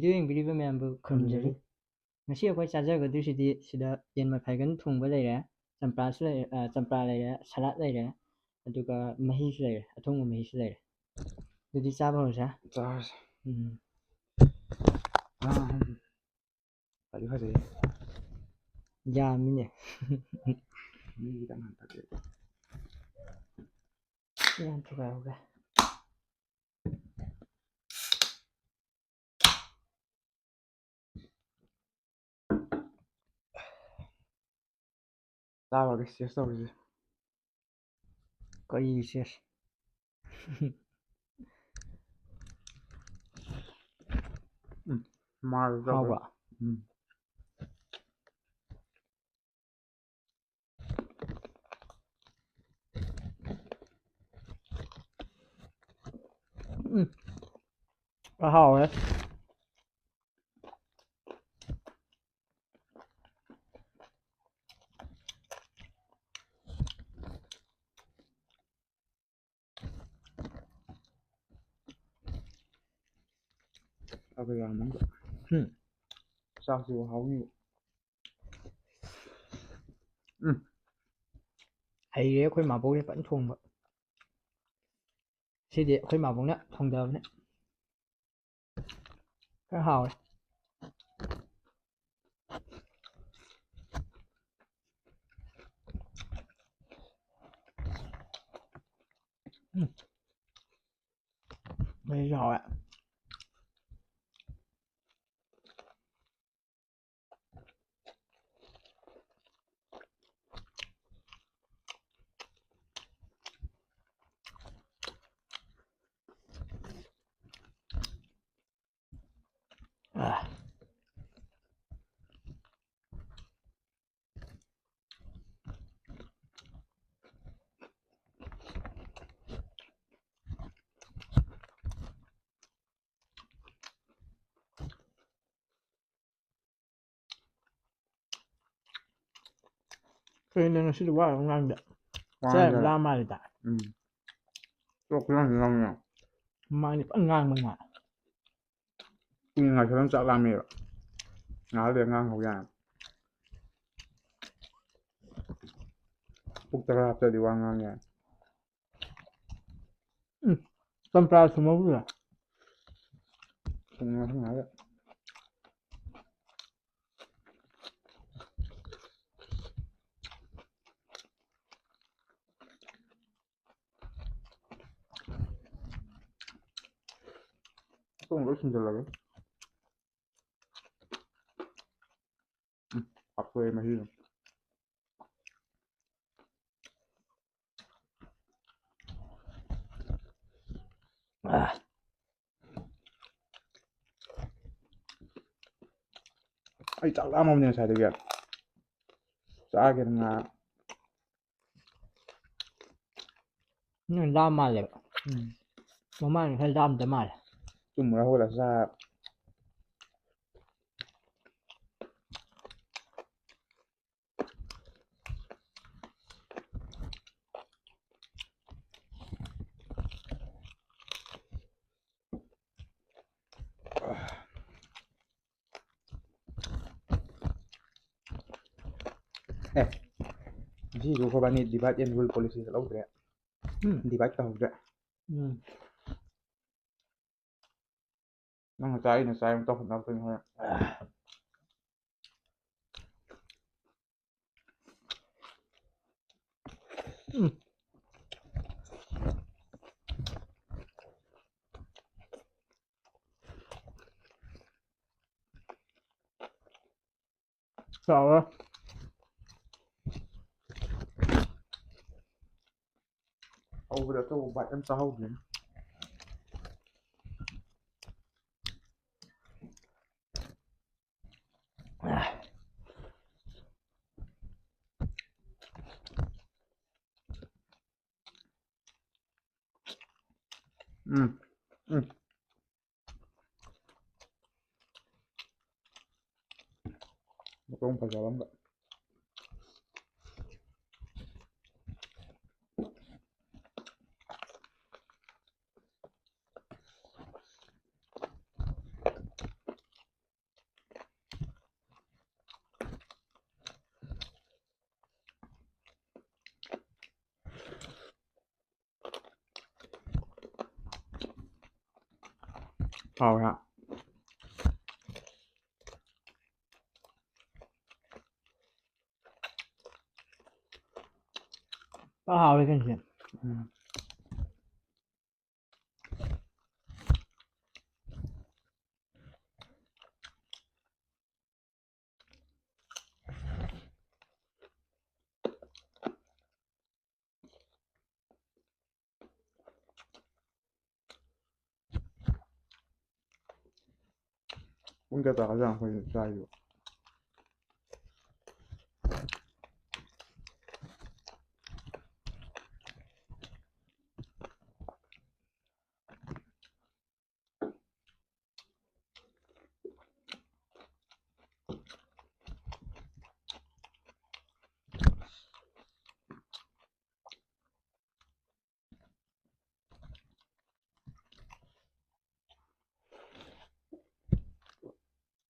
Video ꯌꯦꯡꯕꯤꯔꯤꯕ ꯃꯌꯥꯝꯕꯨ ꯈꯨꯔꯨꯝꯖꯔꯤ ꯉꯁꯤ ꯑꯩꯈꯣꯏ ꯆꯥꯖꯒꯗꯣꯏꯁꯤꯗꯤ ꯁꯤꯗ ꯌꯦꯟ ꯃꯐꯩꯒꯟ ꯊꯣꯡꯕ ꯂꯩꯔꯦ ꯆꯝꯄ꯭ꯔꯥꯁꯨ ꯂꯩꯔꯦ ꯆꯝꯄ꯭ꯔꯥ ꯂꯩꯔꯦ ꯁꯂꯥꯗ ꯂꯩꯔꯦ ꯑꯗꯨꯒ ꯃꯍꯤꯁꯨ ꯂꯩꯔꯦ ꯑꯊꯣꯡꯕ ꯃꯍꯤꯁꯨ ꯂꯩꯔꯦ ꯑꯗꯨꯗꯤ ꯆꯥꯕ ꯍꯧꯔꯁꯦ ꯆꯥꯔꯁꯦ ꯐꯗꯤ ꯐꯖꯩ ꯌꯥꯝꯃꯤꯅꯦ ꯃꯤ ꯈꯤꯇꯪ ꯍꯟꯊꯒꯦ ꯌꯥꯝ ꯊꯨꯒꯥꯏꯍꯧꯒꯦ ꯆꯥꯕꯒ ꯇꯦꯁ ꯇꯧꯔꯤꯁꯦ ꯀꯔꯤ ꯁꯦꯁ ꯃꯥꯔ ꯍꯥꯎꯕ꯭ꯔꯥ ꯍꯥꯎꯋꯦ ꯆꯥꯕ ꯌꯥꯝꯅ ꯆꯥꯛꯁꯨ ꯍꯥꯎꯅꯤ ꯍꯩꯔꯦ ꯑꯩꯈꯣꯏ ꯃꯥꯕꯣꯛꯁꯦ ꯐꯖꯅ ꯊꯣꯡꯕ ꯁꯤꯗꯤ ꯑꯩꯈꯣꯏ ꯃꯥꯕꯣꯛꯅ ꯊꯣꯡꯗꯕꯅꯦ ꯈꯔ ꯍꯥꯎꯋꯦ ꯃꯍꯤꯁꯨ ꯍꯥꯎꯋꯦ ꯀꯩꯅꯣ ꯉꯁꯤꯗꯤ ꯋꯥ ꯑꯃ ꯉꯥꯡꯗꯦ ꯆꯥꯛ ꯌꯥꯝ ꯂꯥꯝ ꯃꯥꯜꯂꯤꯗ ꯆꯣꯛ ꯉꯥꯡꯉꯦ ꯃꯥꯅꯤ ꯐꯖꯅ ꯉꯥꯡꯕ ꯉꯥ ꯉꯥꯏꯁꯜ ꯆꯥꯛ ꯂꯥꯝꯃꯦꯕ ꯉꯥꯏꯍꯥꯛ ꯂꯩꯔ ꯉꯥꯡꯍꯧ ꯌꯥꯔꯦ ꯄꯨꯛꯇ ꯈꯔ ꯍꯥꯞꯆꯜꯂꯗꯤ ꯋꯥ ꯉꯥꯡ ꯌꯥꯔꯦ ꯆꯝꯄ꯭ꯔꯥ ꯁꯨꯝꯍꯧꯗ꯭ꯔꯥ ꯂꯣꯏ ꯁꯨꯝꯖꯜꯂꯒꯦ ꯍꯥꯞꯇꯣꯛꯑꯦ ꯃꯍꯤꯗꯣ ꯑꯩ ꯆꯥꯛ ꯂꯥꯝꯃꯕꯅꯦ ꯉꯁꯥꯏꯗꯒꯤ ꯆꯥꯒꯦꯅ ꯉꯥꯏ ꯂꯥꯝ ꯃꯥꯜꯂꯦꯕ ꯃꯃꯥꯡ ꯈꯔ ꯂꯥꯝꯗ ꯃꯥꯜꯂꯦ ꯇꯨꯝꯃꯨꯔ ꯍꯧꯒꯠꯂ ꯆꯥ ꯉꯁꯤꯁꯨ ꯑꯩꯈꯣꯏꯕꯥꯅꯤ ꯗꯤꯚꯥꯏꯠ ꯑꯦꯟ ꯔꯨꯜ ꯄꯣꯂꯤꯁꯤꯗ ꯂꯧꯗ꯭ꯔꯦ ꯗꯤꯚꯥꯏꯠ ꯇꯧꯍꯧꯗ꯭ꯔꯦ ꯅꯪꯅ ꯆꯥ ꯑꯩꯅ ꯆꯥ ꯑꯃꯨꯛ ꯇꯧꯍꯟꯅꯔꯛꯇꯣꯏꯅꯤ ꯍꯣꯔꯦꯟ ꯆꯥꯎꯔꯦ ꯍꯧꯕꯗ ꯑꯆꯧꯕ ꯕꯥꯏꯠ ꯑꯃ ꯆꯥꯍꯧꯗ꯭ꯔꯦꯅꯦ ꯃꯇꯣꯡ ꯐꯖꯕ ꯑꯃꯒ 好呀， bao hào đây cái gì 嗯，应该早上会加油。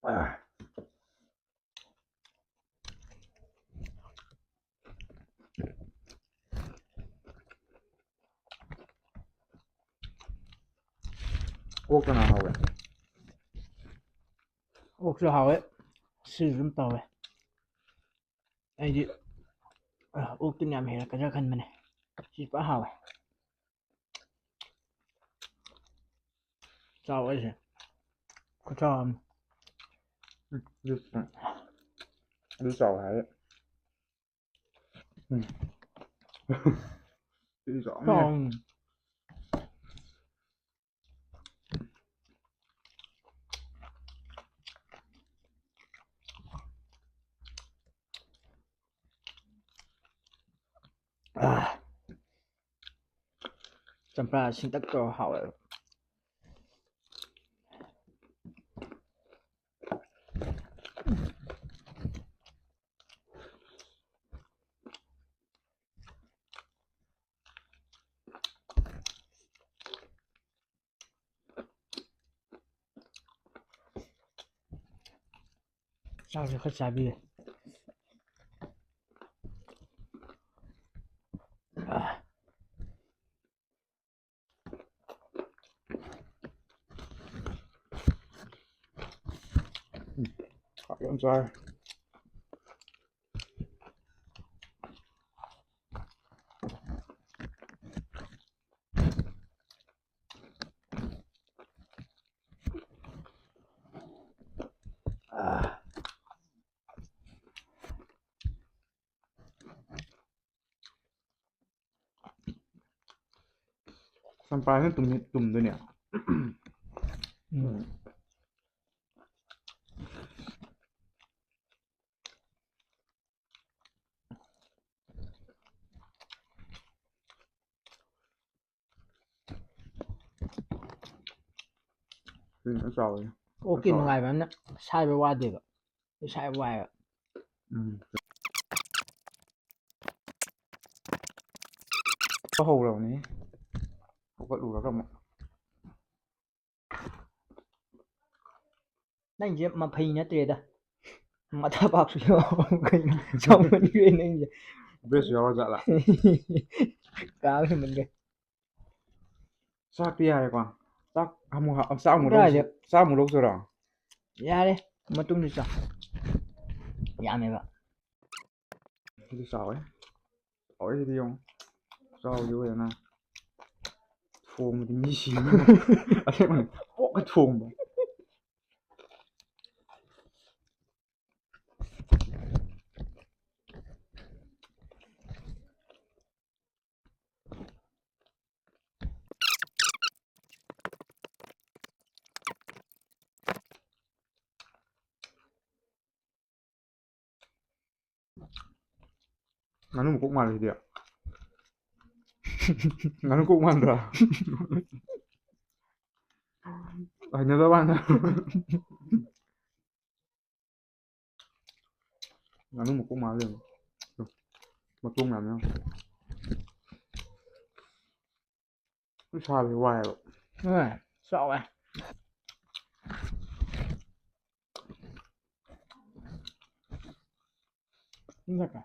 哎，我跟他好的， ốc sữa hào ấy sử dụng tàu ấy ai đi ốc tôi làm hết cái ra khăn mà này chỉ bao hào ấy sao ấy gì có cho 你找还，你找呢？ cho chẳng phải xin tất cả hào ấy sao thì khách sạn đi Hot con trai. Sampainya tum ya. Nó rồi. ốc kia một ngày mà nó sai với qua được sai hoài ạ Có hù rồi nè. Không có đủ đó không ạ?นั่นจะมาพีนะเตะมาทับปากสุดยอดชอบมันอยู่นั่นจะ Biết rồi dạ là. กาวเหมือนกัน Sao tia này quả? Sao một Ra lúc được. sao một lúc rồi đó. ya đi mà tung đi sao ya mày bạn Đi sao ấy? Hỏi đi không? Sao vô vậy nè? Phùng thì như gì mà. À thế mà bỏ cái phùng mà. Ngắn một cục màn thì đẹp. Ngắn cục màn rồi. Nhớ các bạn. Ngắn một cục màn rồi. Một cục làm nhá. Nó sao thì hoài rồi. sợ à thật à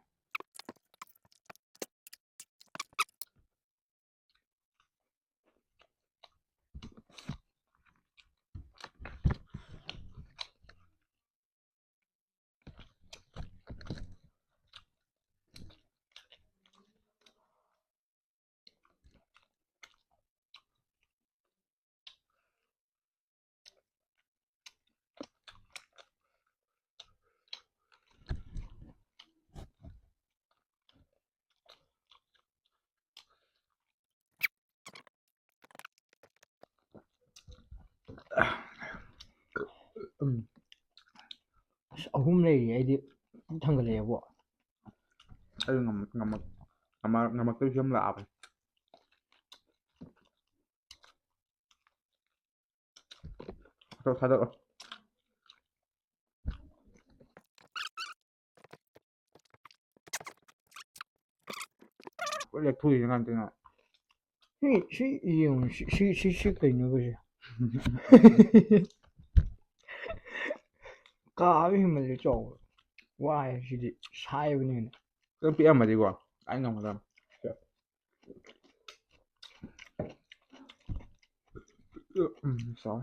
ꯑꯁ ꯑꯍꯨꯝ ꯂꯩꯔꯤ ꯑꯩꯗꯤ ꯄꯨꯛ ꯊꯟꯒꯠꯂꯛꯑꯦꯕꯣ ꯑꯩ ꯉꯝꯃꯛꯇꯕꯁꯨ ꯌꯥꯝ ꯂꯥꯛꯑꯕꯅꯤ ꯊꯥꯗꯣꯛꯑꯣ ꯂꯣꯏ ꯂꯦꯛꯊꯣꯛꯏꯁꯦ ꯉꯥꯛꯇꯅ ꯁꯤ ꯌꯦꯡꯉꯨ ꯁꯤ ꯀꯩꯅꯣꯕꯁꯦ ꯀꯥꯕ ꯍꯦꯟꯃꯜꯂꯦ ꯆꯥꯎꯕ ꯋꯥꯏ ꯁꯤꯗꯤ ꯁꯥꯏꯕꯅꯤꯅ ꯈꯤꯇꯪ ꯄꯤꯛꯑꯝꯃꯗꯤꯀꯣ ꯑꯩ ꯉꯝꯒꯗꯕꯅꯤ ꯆꯥꯎ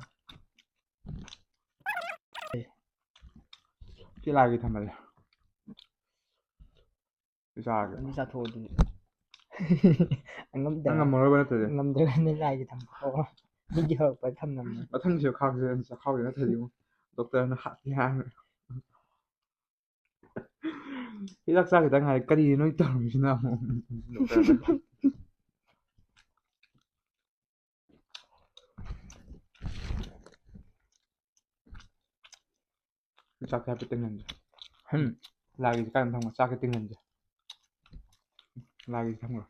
ꯁꯤ ꯂꯥꯛꯑꯒꯦ ꯊꯝꯃꯜꯂꯦ ꯆꯥꯔꯒꯦ ꯑꯗꯨ ꯆꯥꯊꯣꯛꯑꯣ ꯑꯗꯨꯗꯤ ꯉꯝꯗ ꯅꯪ ꯉꯝꯃꯔꯣꯏꯕ ꯅꯠꯇ꯭ꯔꯗꯤ ꯉꯝꯗ꯭ꯔꯒꯅ ꯂꯥꯏꯒꯤ ꯊꯝꯃꯣ ꯃꯤꯒꯤ ꯍꯧꯔꯛꯄ ꯊꯝꯅꯕꯅꯦ ꯃꯊꯪꯁꯨ ꯆꯥꯛꯈꯥꯎꯁꯦ ꯅꯠꯇ꯭ꯔꯗꯤ ꯗꯣꯛꯇꯔꯅ ꯍꯥꯠꯅꯤ ꯍꯤꯗꯥꯛ ꯆꯥꯈꯤꯇꯪ ꯉꯥꯏ ꯀꯔꯤ ꯅꯣꯏ ꯇꯧꯔꯝꯃꯤꯁꯤꯅ ꯑꯃꯨꯛ ꯗꯣꯛꯇꯔꯅ ꯆꯥꯛꯁꯦ ꯍꯥꯏꯐꯦꯠ ꯇꯤꯡꯍꯟꯁꯦ ꯂꯥꯒꯤꯁꯦ ꯀꯥꯏꯗ ꯊꯝꯃꯣ ꯆꯥꯛꯁꯦ ꯇꯤꯡꯍꯟꯁꯦ ꯂꯥꯒꯤꯁꯦ ꯊꯝꯈ꯭ꯔꯣ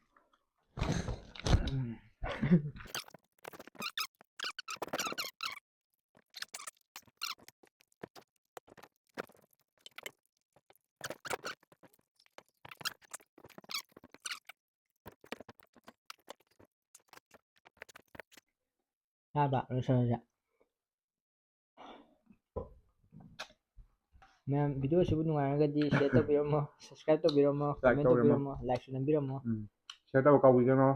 ꯌꯥꯕ꯭ꯔꯥ ꯂꯣꯏꯁꯜꯂꯁꯦ ꯃꯌꯥꯝ ꯚꯤꯗꯤꯑꯣ ꯑꯁꯤꯕꯨ ꯅꯨꯡꯉꯥꯏꯔꯒꯗꯤ ꯁꯤꯌꯔ ꯇꯧꯕꯤꯔꯝꯃꯣ ꯁꯕꯁꯀ꯭ꯔꯥꯏꯕ ꯇꯧꯕꯤꯔꯝꯃꯣ ꯂꯥꯏꯛ ꯀꯃꯦꯟ ꯇꯧꯕꯤꯔꯝꯃꯣ ꯇꯧꯕꯤꯔꯝꯃꯣ ꯂꯥꯏꯛꯁꯨ ꯅꯝꯕꯤꯔꯝꯃꯣ ꯁꯤꯌꯔ ꯇꯧꯕ ꯀꯥꯎꯕꯤꯒꯅꯣ